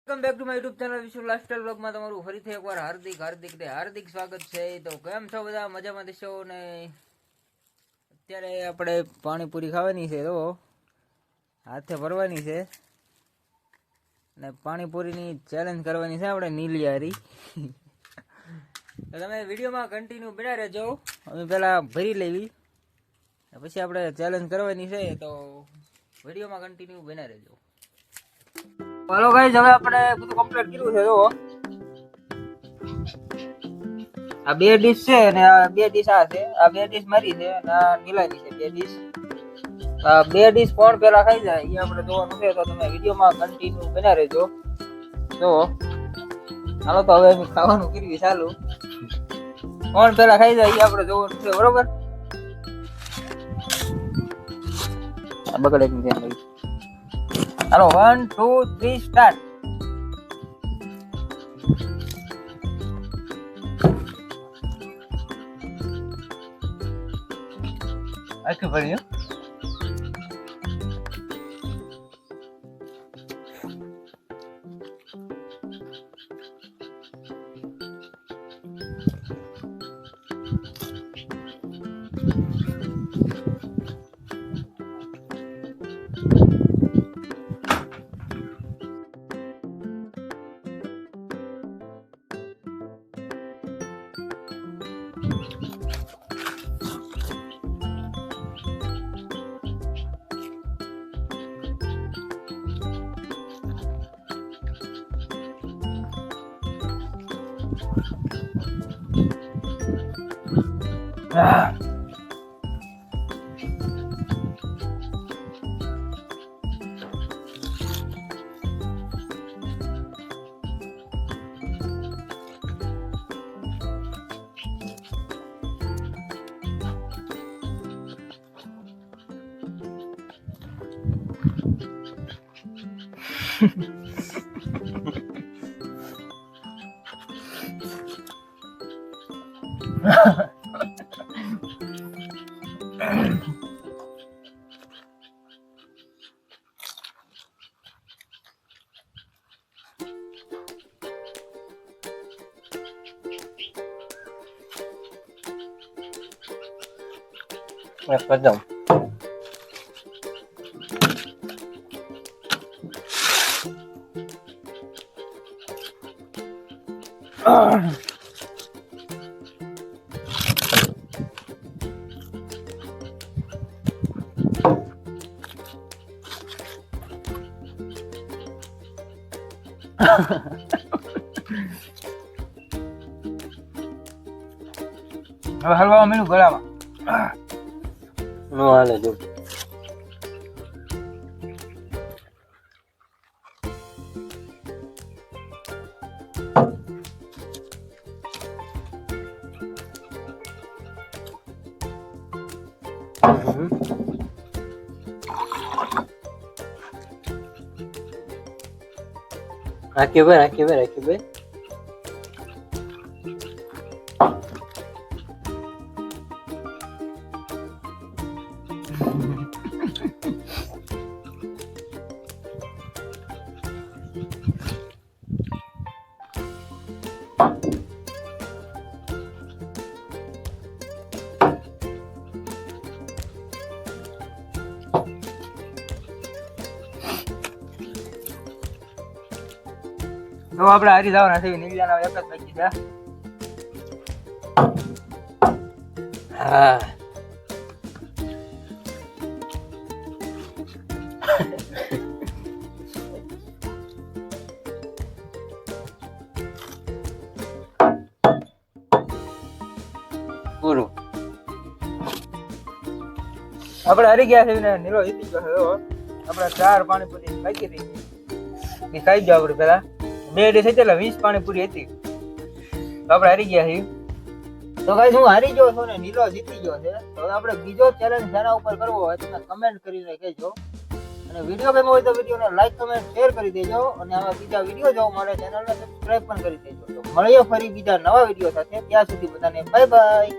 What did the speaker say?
Welcome back to my YouTube channel Vishu lifestyle વ્લોગમાં તમારું ફરીથી એકવાર હાર્દિક સ્વાગત છે. તો કેમ છો બધા? મજામાં દેશો ને? અત્યારે આપણે પાણીપુરી ખાવાની છે, તો હાથે ભરવાની છે ને પાણીપુરીની ચેલેન્જ કરવાની છે આપણે નીલિયારી. તો તમે વિડીયોમાં કન્ટિન્યુ બન્યા રહેજો. અમે પહેલાં ભરી લેવી પછી આપણે ચેલેન્જ કરવાની છે, તો વિડીયોમાં કન્ટિન્યુ બન્યા રહેજો. હાલો ગાઈસ, હવે આપણે બધું કમ્પ્લીટ કર્યું છે. જો આ બે ડીશ છે ને આ બે ડીશ આ છે. આ બે ડીશ મારી છે અને આ નીલાની છે. બે ડીશ આ બે ડીશ કોણ પેલા ખાઈ જાય એ આપણે જોવાનું છે, તો તમે વિડીયોમાં કન્ટિન્યુ બન્યા રહેજો. જો હાલો, તો હવે ખાવાનું કરવી ચાલુ. કોણ પેલા ખાઈ જાય એ આપણે જોવાનું છે, બરોબર? બગડે નહીં ધ્યાન રાખી. હાલો, 1 2 3 સ્ટાર્ટ. આખી ભરી એકદમ હવે હલવા મળ્યું ગળામાં નો હાલે જો. રાખી ભાઈ તો આપણે હારી જવાના છે. નીલિયાના એક જ બાકી છે. હા પૂરું આપણે હારી ગયા છે ને નીલો જીતી ગયો છે. આપણે 4 પાણીપુરી બાકી હતી એ ખાઈ ગયો. આપણે પેલા 2 ડીશ હતી એટલે 20 પાણીપુરી હતી, તો આપણે હારી ગયા છીએ. તો ગાઈસ, હું હારી ગયો છું ને નીલો જીતી ગયો છે. તો આપણે બીજો ચેલેન્જ જેના ઉપર કરવો હોય તમે કમેન્ટ કરીને કહેજો. અને વિડીયો ગમ્યો હોય તો વિડીયોને લાઈક કમેન્ટ શેર કરી દેજો. અને આવા બીજા વિડીયો જોવા માટે ચેનલને સબસ્ક્રાઇબ પણ કરી દેજો. તો મળીએ ફરી બીજા નવા વિડીયો સાથે. ત્યાં સુધી બધાને બાય બાય.